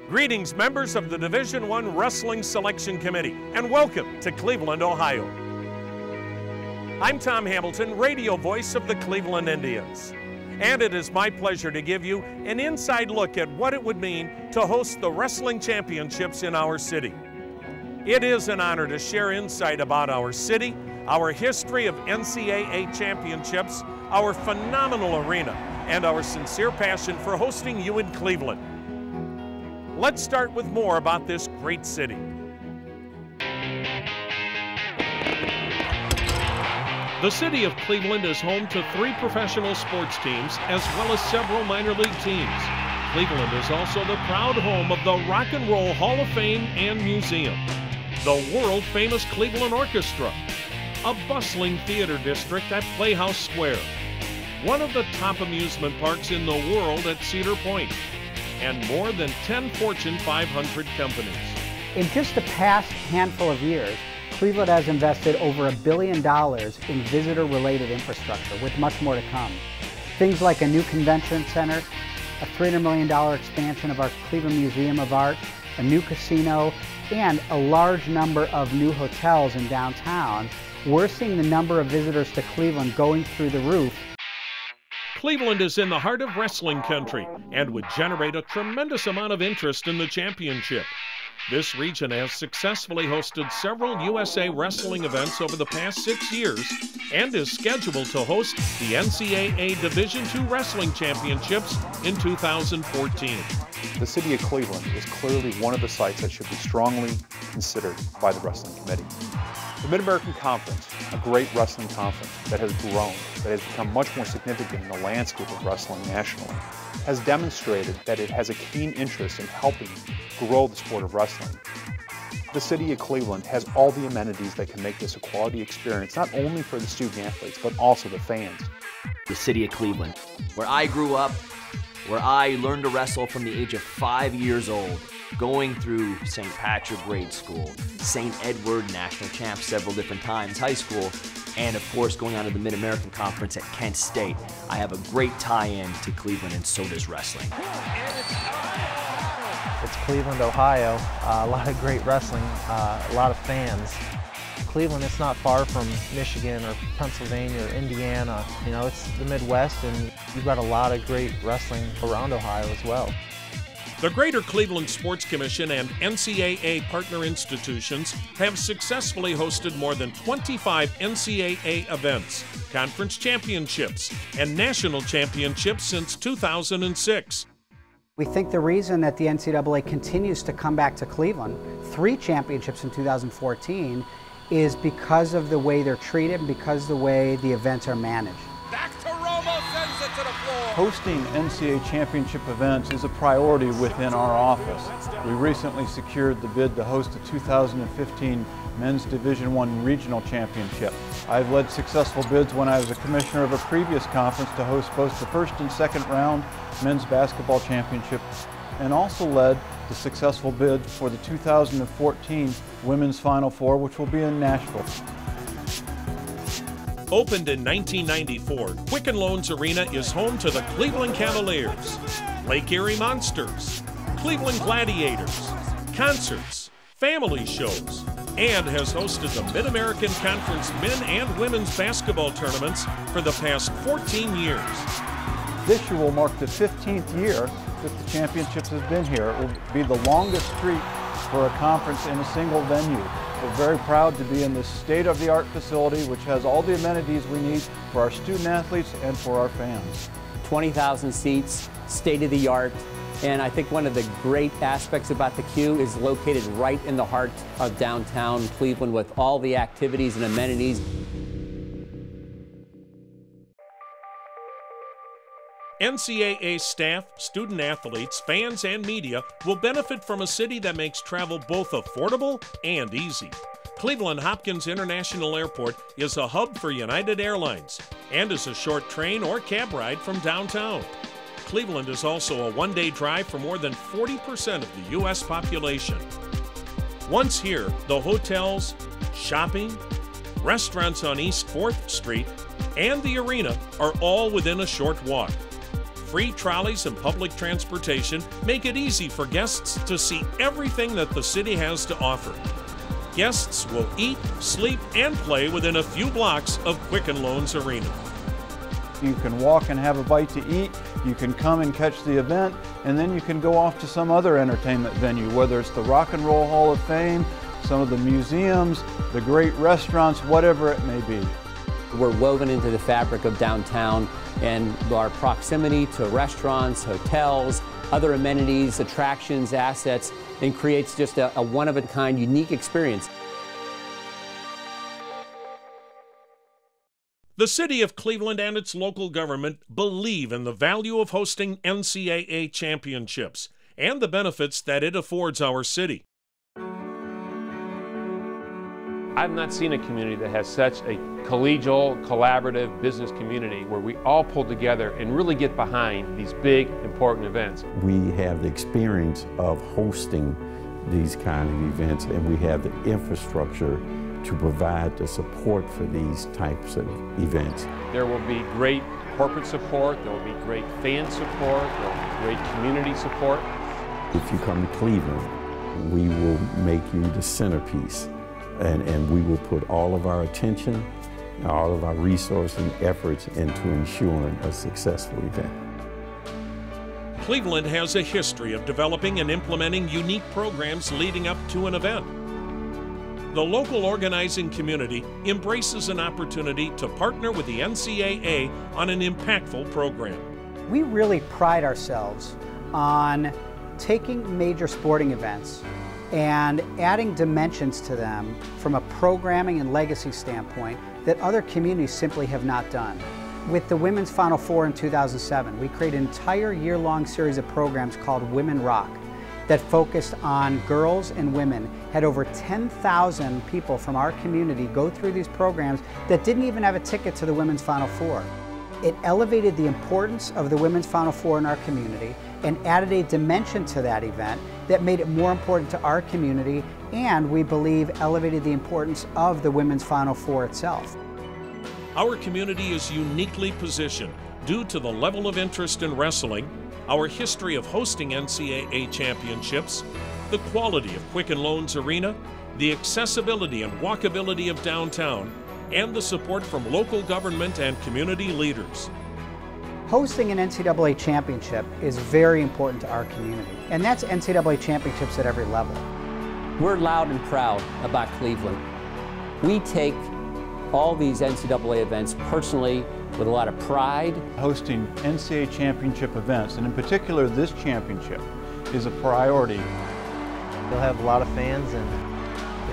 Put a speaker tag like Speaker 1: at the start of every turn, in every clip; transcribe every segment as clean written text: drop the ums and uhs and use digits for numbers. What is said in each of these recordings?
Speaker 1: Greetings, members of the Division I Wrestling Selection Committee, and welcome to Cleveland, Ohio. I'm Tom Hamilton, radio voice of the Cleveland Indians, and it is my pleasure to give you an inside look at what it would mean to host the wrestling championships in our city. It is an honor to share insight about our city, our history of NCAA championships, our phenomenal arena, and our sincere passion for hosting you in Cleveland. Let's start with more about this great city. The city of Cleveland is home to 3 professional sports teams as well as several minor league teams. Cleveland is also the proud home of the Rock and Roll Hall of Fame and Museum, the world-famous Cleveland Orchestra, a bustling theater district at Playhouse Square, one of the top amusement parks in the world at Cedar Point, and more than 10 Fortune 500 companies.
Speaker 2: In just the past handful of years, Cleveland has invested over $1 billion in visitor-related infrastructure, with much more to come. Things like a new convention center, a $300 million expansion of our Cleveland Museum of Art, a new casino, and a large number of new hotels in downtown. We're seeing the number of visitors to Cleveland going through the roof.
Speaker 1: Cleveland is in the heart of wrestling country and would generate a tremendous amount of interest in the championship. This region has successfully hosted several USA wrestling events over the past 6 years and is scheduled to host the NCAA Division II Wrestling Championships in 2014.
Speaker 3: The city of Cleveland is clearly one of the sites that should be strongly considered by the Wrestling Committee. The Mid-American Conference, a great wrestling conference that has grown, that has become much more significant in the landscape of wrestling nationally, has demonstrated that it has a keen interest in helping grow the sport of wrestling. The city of Cleveland has all the amenities that can make this a quality experience, not only for the student athletes, but also the fans.
Speaker 4: The city of Cleveland, where I grew up, where I learned to wrestle from the age of 5 years old, going through St. Patrick grade school, St. Edward national champ several different times, high school, and of course going on to the Mid-American Conference at Kent State. I have a great tie-in to Cleveland, and so does wrestling.
Speaker 5: It's Cleveland, Ohio. A lot of great wrestling, a lot of fans. Cleveland, it's not far from Michigan or Pennsylvania or Indiana. You know, it's the Midwest, and you've got a lot of great wrestling around Ohio as well.
Speaker 1: The Greater Cleveland Sports Commission and NCAA partner institutions have successfully hosted more than 25 NCAA events, conference championships, and national championships since 2006.
Speaker 2: We think the reason that the NCAA continues to come back to Cleveland, 3 championships in 2014, is because of the way they're treated and because of the way the events are managed.
Speaker 6: Back to Romo, sends it to the floor.
Speaker 7: Hosting NCAA championship events is a priority within our office. We recently secured the bid to host the 2015 Men's Division I Regional Championship. I've led successful bids when I was a commissioner of a previous conference to host both the first and second round men's basketball championship, and also led the successful bid for the 2014 Women's Final Four, which will be in Nashville.
Speaker 1: Opened in 1994, Quicken Loans Arena is home to the Cleveland Cavaliers, Lake Erie Monsters, Cleveland Gladiators, concerts, family shows, and has hosted the Mid-American Conference men and women's basketball tournaments for the past 14 years.
Speaker 7: This year will mark the 15th year that the championships has been here. It will be the longest streak for a conference in a single venue. We're very proud to be in this state-of-the-art facility, which has all the amenities we need for our student athletes and for our fans.
Speaker 8: 20,000 seats, state-of-the-art, and I think one of the great aspects about the Q is located right in the heart of downtown Cleveland with all the activities and amenities.
Speaker 1: NCAA staff, student athletes, fans, and media will benefit from a city that makes travel both affordable and easy. Cleveland Hopkins International Airport is a hub for United Airlines and is a short train or cab ride from downtown. Cleveland is also a one-day drive for more than 40% of the U.S. population. Once here, the hotels, shopping, restaurants on East 4th Street, and the arena are all within a short walk. free trolleys and public transportation make it easy for guests to see everything that the city has to offer. Guests will eat, sleep, and play within a few blocks of Quicken Loans Arena.
Speaker 7: You can walk and have a bite to eat, you can come and catch the event, and then you can go off to some other entertainment venue, whether it's the Rock and Roll Hall of Fame, some of the museums, the great restaurants, whatever it may be.
Speaker 8: We're woven into the fabric of downtown, and our proximity to restaurants, hotels, other amenities, attractions, assets, and creates just a one-of-a-kind, unique experience.
Speaker 1: The City of Cleveland and its local government believe in the value of hosting NCAA championships and the benefits that it affords our city.
Speaker 9: I've not seen a community that has such a collegial, collaborative business community where we all pull together and really get behind these big, important events.
Speaker 10: We have the experience of hosting these kind of events, and we have the infrastructure to provide the support for these types of events.
Speaker 9: There will be great corporate support, there will be great fan support, there will be great community support.
Speaker 10: If you come to Cleveland, we will make you the centerpiece. And we will put all of our attention, all of our resources and efforts into ensuring a successful event.
Speaker 1: Cleveland has a history of developing and implementing unique programs leading up to an event. The local organizing community embraces an opportunity to partner with the NCAA on an impactful program.
Speaker 2: We really pride ourselves on taking major sporting events and adding dimensions to them from a programming and legacy standpoint that other communities simply have not done. With the Women's Final Four in 2007, we created an entire year-long series of programs called Women Rock that focused on girls and women. Had over 10,000 people from our community go through these programs that didn't even have a ticket to the Women's Final Four. It elevated the importance of the Women's Final Four in our community and added a dimension to that event that made it more important to our community, and we believe elevated the importance of the Women's Final Four itself.
Speaker 1: Our community is uniquely positioned due to the level of interest in wrestling, our history of hosting NCAA championships, the quality of Quicken Loans Arena, the accessibility and walkability of downtown, and the support from local government and community leaders.
Speaker 2: Hosting an NCAA championship is very important to our community, and that's NCAA championships at every level.
Speaker 8: We're loud and proud about Cleveland. We take all these NCAA events personally with a lot of pride.
Speaker 7: Hosting NCAA championship events, and in particular this championship, is a priority.
Speaker 5: You'll have a lot of fans, and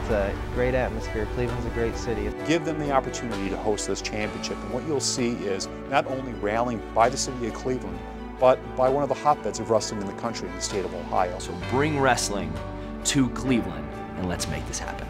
Speaker 5: it's a great atmosphere. Cleveland's a great city.
Speaker 3: Give them the opportunity to host this championship, and what you'll see is not only rallying by the city of Cleveland, but by one of the hotbeds of wrestling in the country, in the state of Ohio.
Speaker 4: So bring wrestling to Cleveland, and let's make this happen.